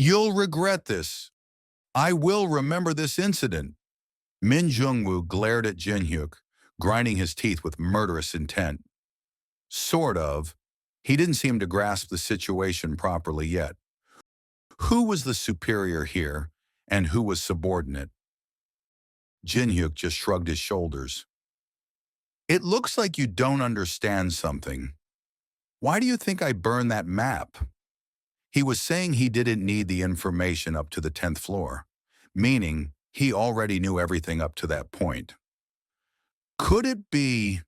You'll regret this. I will remember this incident. Min Jungwoo glared at Jin Hyuk, grinding his teeth with murderous intent. Sort of. He didn't seem to grasp the situation properly yet. Who was the superior here, and who was subordinate? Jin Hyuk just shrugged his shoulders. It looks like you don't understand something. Why do you think I burned that map? He was saying he didn't need the information up to the 10th floor, meaning he already knew everything up to that point. Could it be?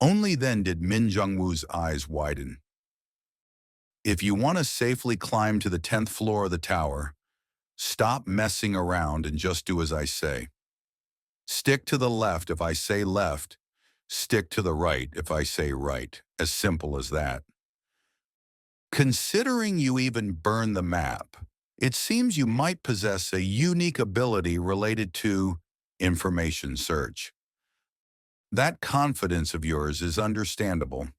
Only then did Min Jungwoo's eyes widen. If you want to safely climb to the 10th floor of the tower, stop messing around and just do as I say. Stick to the left if I say left, stick to the right if I say right, as simple as that. Considering you even burned the map, it seems you might possess a unique ability related to information search. That confidence of yours is understandable.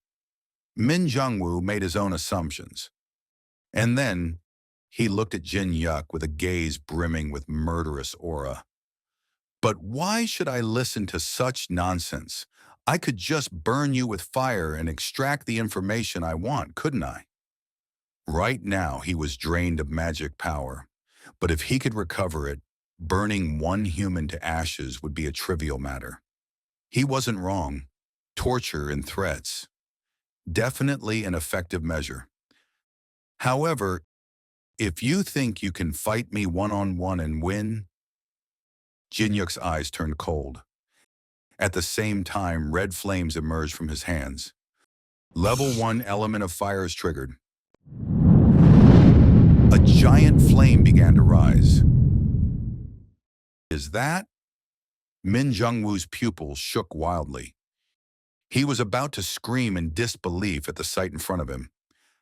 Min Jungwoo made his own assumptions. And then he looked at Jin Hyuk with a gaze brimming with murderous aura. But why should I listen to such nonsense? I could just burn you with fire and extract the information I want, couldn't I? Right now, he was drained of magic power. But if he could recover it, burning one human to ashes would be a trivial matter. He wasn't wrong. Torture and threats. Definitely an effective measure. However, if you think you can fight me one-on-one and win, Jin Hyuk's eyes turned cold. At the same time, red flames emerged from his hands. Level 1 element of fire is triggered. A giant flame began to rise. Is that? Min Jungwoo's pupils shook wildly. He was about to scream in disbelief at the sight in front of him.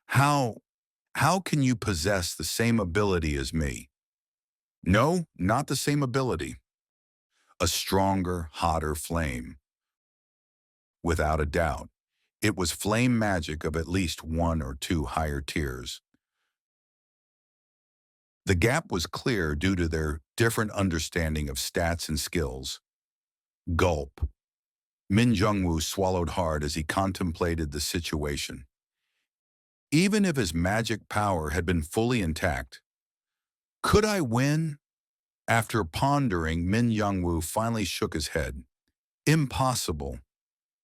How can you possess the same ability as me? No, not the same ability. A stronger, hotter flame. Without a doubt, it was flame magic of at least 1 or 2 higher tiers. The gap was clear due to their different understanding of stats and skills. Gulp. Min Jungwoo swallowed hard as he contemplated the situation. Even if his magic power had been fully intact, could I win? After pondering, Min Jungwoo finally shook his head. Impossible.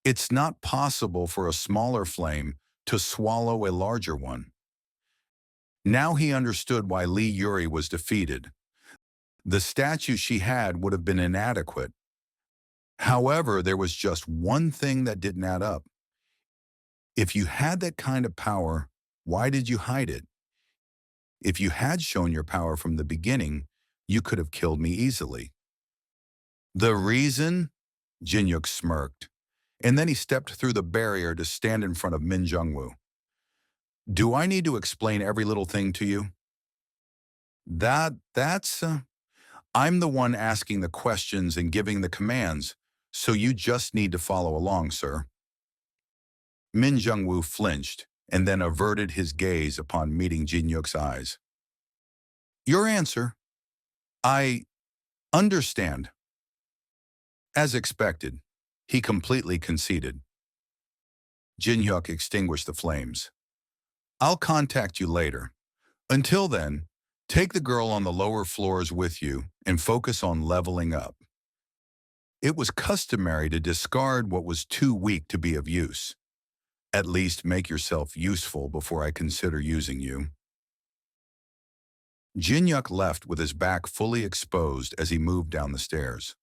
It's not possible for a smaller flame to swallow a larger one. Now he understood why Lee Yuri was defeated. The statue she had would have been inadequate. However, there was just one thing that didn't add up. If you had that kind of power, why did you hide it? If you had shown your power from the beginning, you could have killed me easily. The reason? Jin Hyuk smirked, and then he stepped through the barrier to stand in front of Min Jungwoo. Do I need to explain every little thing to you? I'm the one asking the questions and giving the commands, so you just need to follow along, sir. Min Jungwoo flinched and then averted his gaze upon meeting Jin Hyuk's eyes. Your answer? I understand. As expected, he completely conceded. Jin Hyuk extinguished the flames. I'll contact you later. Until then, take the girl on the lower floors with you and focus on leveling up. It was customary to discard what was too weak to be of use. At least make yourself useful before I consider using you. Jin Hyuk left with his back fully exposed as he moved down the stairs.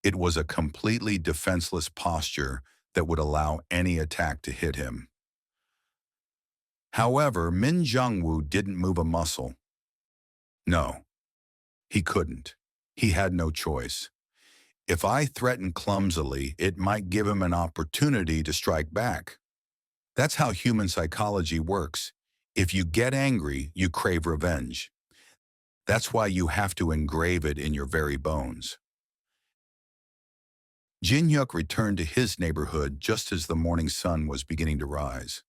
It was a completely defenseless posture that would allow any attack to hit him. However, Min Jungwoo didn't move a muscle. No, he couldn't. He had no choice. If I threatened clumsily, it might give him an opportunity to strike back. That's how human psychology works. If you get angry, you crave revenge. That's why you have to engrave it in your very bones. Jin Hyuk returned to his neighborhood just as the morning sun was beginning to rise.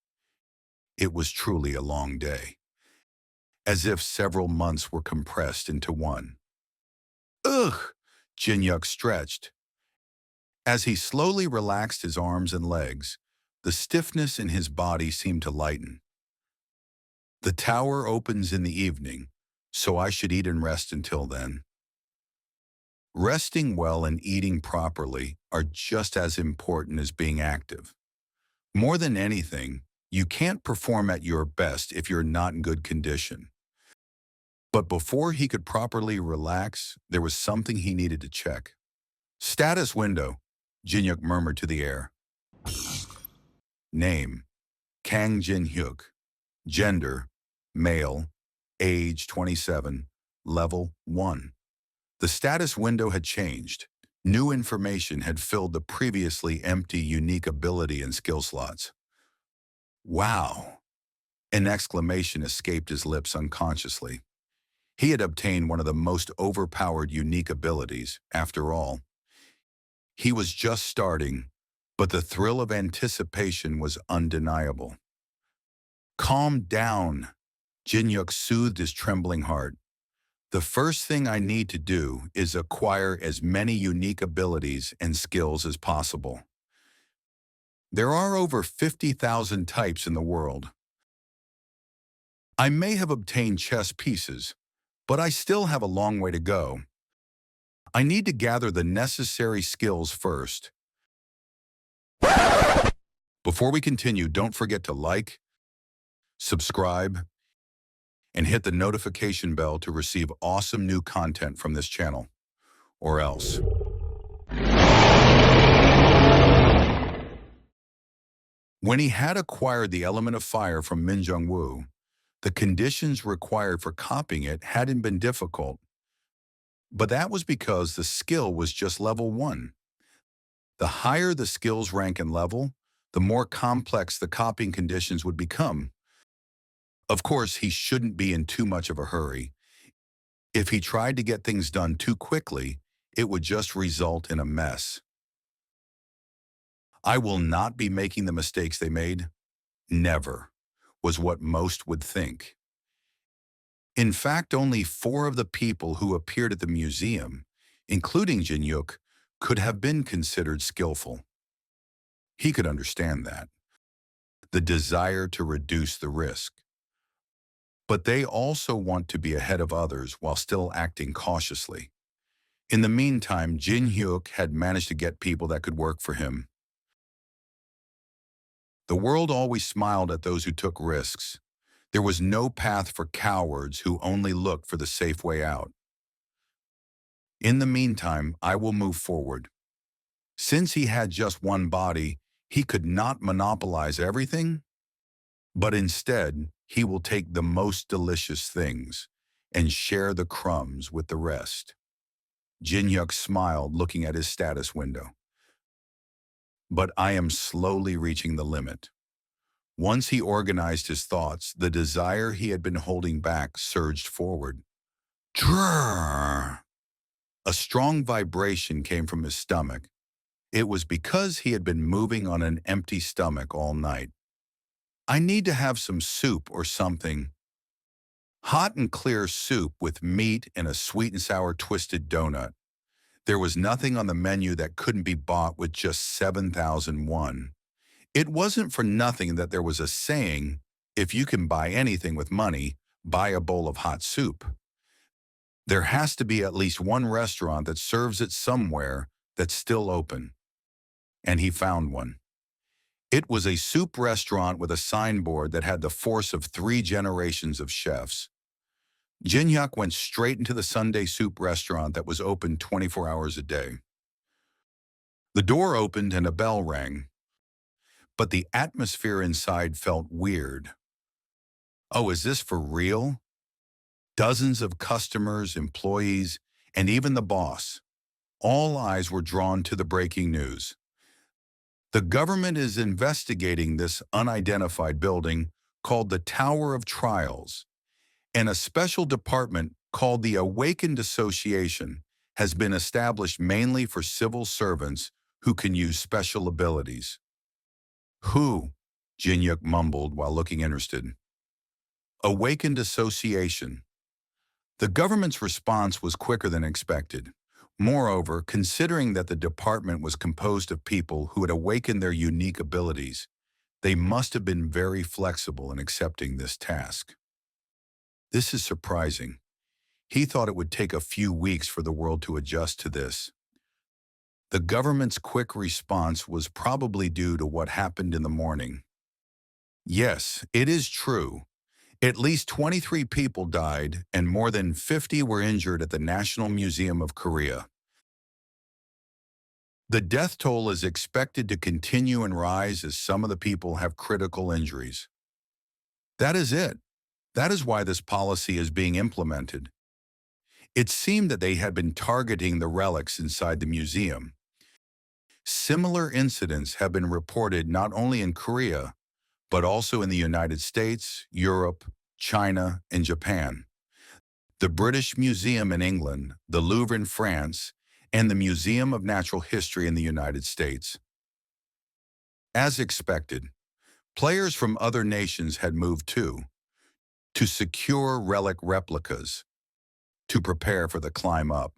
It was truly a long day. as if several months were compressed into one. Ugh! Jinyuk stretched. As he slowly relaxed his arms and legs, the stiffness in his body seemed to lighten. The tower opens in the evening, so I should eat and rest until then. Resting well and eating properly are just as important as being active. More than anything, you can't perform at your best if you're not in good condition. But before he could properly relax, there was something he needed to check. Status window, Jinyuk murmured to the air. Name, Kang Jin-hyuk. Gender, male. Age, 27. Level, 1. The status window had changed. New information had filled the previously empty unique ability and skill slots. Wow! An exclamation escaped his lips unconsciously. He had obtained one of the most overpowered unique abilities, after all. He was just starting, but the thrill of anticipation was undeniable. Calm down, Jinyuk soothed his trembling heart. The first thing I need to do is acquire as many unique abilities and skills as possible. There are over 50,000 types in the world. I may have obtained chess pieces, but I still have a long way to go. I need to gather the necessary skills first. Before we continue, don't forget to like, subscribe, and hit the notification bell to receive awesome new content from this channel. Or else. When he had acquired the element of fire from Min Jung-woo, the conditions required for copying it hadn't been difficult. But that was because the skill was just level 1. The higher the skill's rank and level, the more complex the copying conditions would become. Of course, he shouldn't be in too much of a hurry. If he tried to get things done too quickly, it would just result in a mess. I will not be making the mistakes they made. Never, was what most would think. In fact, only 4 of the people who appeared at the museum, including Jinyuk, could have been considered skillful. He could understand that. The desire to reduce the risk. But they also want to be ahead of others while still acting cautiously. In the meantime, Jin-hyuk had managed to get people that could work for him. The world always smiled at those who took risks. There was no path for cowards who only looked for the safe way out. In the meantime, I will move forward. Since he had just one body, he could not monopolize everything, but instead, he will take the most delicious things and share the crumbs with the rest. Jinyuk smiled, looking at his status window. But I am slowly reaching the limit. Once he organized his thoughts, the desire he had been holding back surged forward. Drrrr! A strong vibration came from his stomach. It was because he had been moving on an empty stomach all night. I need to have some soup or something. Hot and clear soup with meat and a sweet and sour twisted donut. There was nothing on the menu that couldn't be bought with just 7,001. It wasn't for nothing that there was a saying, if you can buy anything with money, buy a bowl of hot soup. There has to be at least one restaurant that serves it somewhere that's still open. And he found one. It was a soup restaurant with a signboard that had the force of 3 generations of chefs. Jinyuk went straight into the Sunday soup restaurant that was open 24 hours a day. The door opened and a bell rang, but the atmosphere inside felt weird. Oh, is this for real? Dozens of customers, employees, and even the boss. All eyes were drawn to the breaking news. The government is investigating this unidentified building called the Tower of Trials, and a special department called the Awakened Association has been established mainly for civil servants who can use special abilities. Who? Jinyuk mumbled while looking interested. Awakened association. The government's response was quicker than expected. Moreover, considering that the department was composed of people who had awakened their unique abilities, they must have been very flexible in accepting this task. This is surprising. He thought it would take a few weeks for the world to adjust to this. The government's quick response was probably due to what happened in the morning. Yes, it is true. At least 23 people died and more than 50 were injured at the National Museum of Korea. The death toll is expected to continue and rise as some of the people have critical injuries. That is it. That is why this policy is being implemented. It seemed that they had been targeting the relics inside the museum. Similar incidents have been reported not only in Korea, but also in the United States, Europe, China, and Japan. The British Museum in England, the Louvre in France, and the Museum of Natural History in the United States. As expected, players from other nations had moved too, to secure relic replicas, to prepare for the climb up.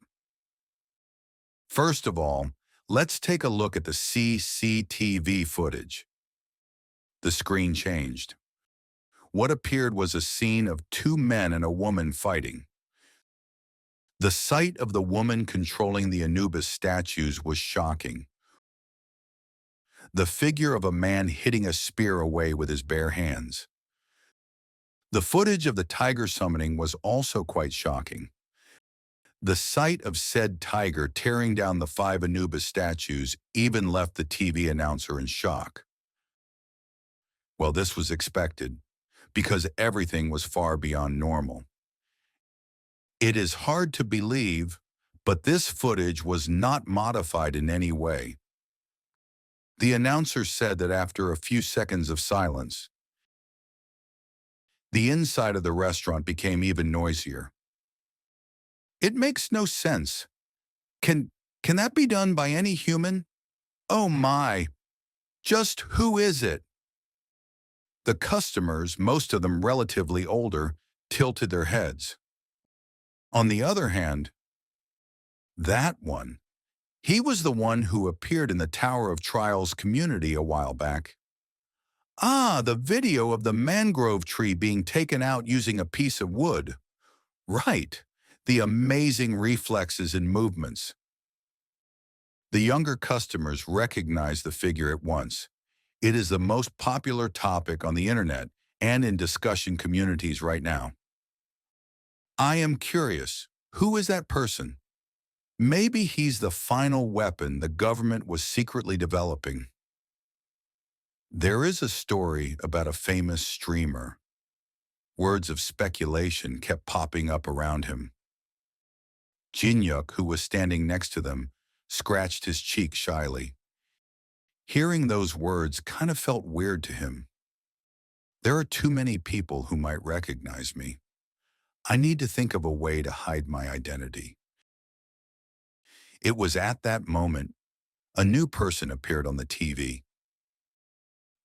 First of all, let's take a look at the CCTV footage. The screen changed. What appeared was a scene of two men and a woman fighting. The sight of the woman controlling the Anubis statues was shocking. The figure of a man hitting a spear away with his bare hands. The footage of the tiger summoning was also quite shocking. The sight of said tiger tearing down the 5 Anubis statues even left the TV announcer in shock. Well, this was expected, because everything was far beyond normal. It is hard to believe, but this footage was not modified in any way. The announcer said that after a few seconds of silence, the inside of the restaurant became even noisier. It makes no sense. Can that be done by any human? Oh my! Just who is it? The customers, most of them relatively older, tilted their heads. On the other hand, that one, he was the one who appeared in the Tower of Trials community a while back. Ah, the video of the mangrove tree being taken out using a piece of wood. Right, the amazing reflexes and movements. The younger customers recognized the figure at once. It is the most popular topic on the internet and in discussion communities right now. I am curious, who is that person? Maybe he's the final weapon the government was secretly developing. There is a story about a famous streamer. Words of speculation kept popping up around him. Jinyuk, who was standing next to them, scratched his cheek shyly. Hearing those words kind of felt weird to him. There are too many people who might recognize me. I need to think of a way to hide my identity. It was at that moment, a new person appeared on the TV.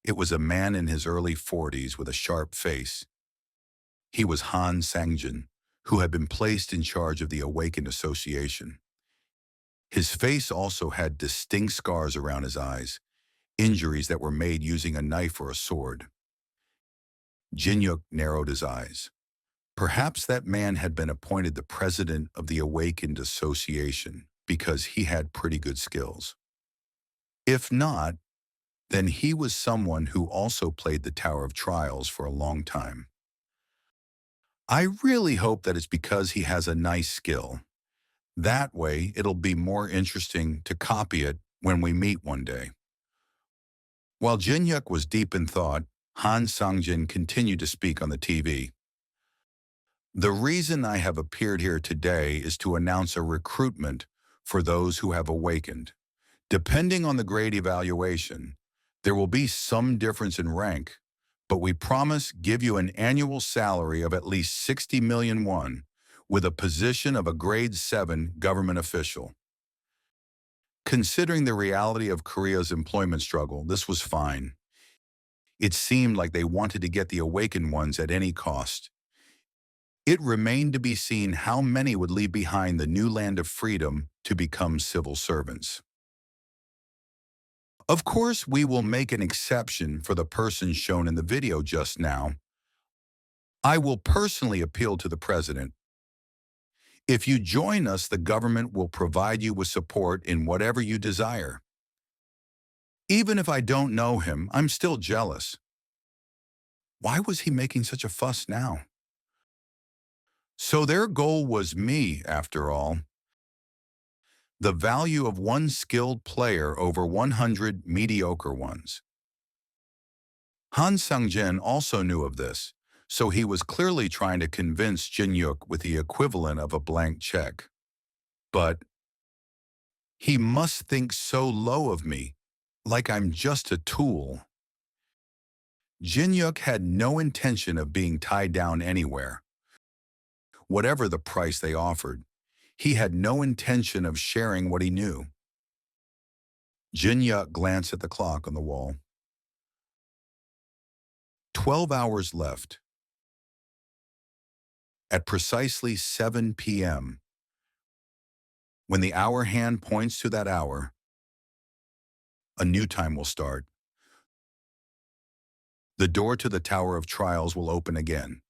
It was a man in his early 40s with a sharp face. He was Han Sangjin, who had been placed in charge of the Awakened Association. His face also had distinct scars around his eyes, injuries that were made using a knife or a sword. Jinyuk narrowed his eyes. Perhaps that man had been appointed the president of the Awakened Association because he had pretty good skills. If not, then he was someone who also played the Tower of Trials for a long time. I really hope that it's because he has a nice skill. That way, it'll be more interesting to copy it when we meet one day. While Jinyuk was deep in thought, Han Sangjin continued to speak on the TV. The reason I have appeared here today is to announce a recruitment for those who have awakened. Depending on the grade evaluation, there will be some difference in rank, but we promise give you an annual salary of at least 60 million won with a position of a grade 7 government official. Considering the reality of Korea's employment struggle, this was fine. It seemed like they wanted to get the awakened ones at any cost. It remained to be seen how many would leave behind the new land of freedom to become civil servants. Of course, we will make an exception for the person shown in the video just now. I will personally appeal to the president. If you join us, the government will provide you with support in whatever you desire. Even if I don't know him, I'm still jealous. Why was he making such a fuss now? So their goal was me, after all. The value of one skilled player over 100 mediocre ones. Han Sang-jin also knew of this, so he was clearly trying to convince Jin-yuk with the equivalent of a blank check. But he must think so low of me, like I'm just a tool. Jin-yuk had no intention of being tied down anywhere. Whatever the price they offered, he had no intention of sharing what he knew. Jin-yuk glanced at the clock on the wall. 12 hours left. At precisely 7 p.m., when the hour hand points to that hour, a new time will start. The door to the Tower of Trials will open again.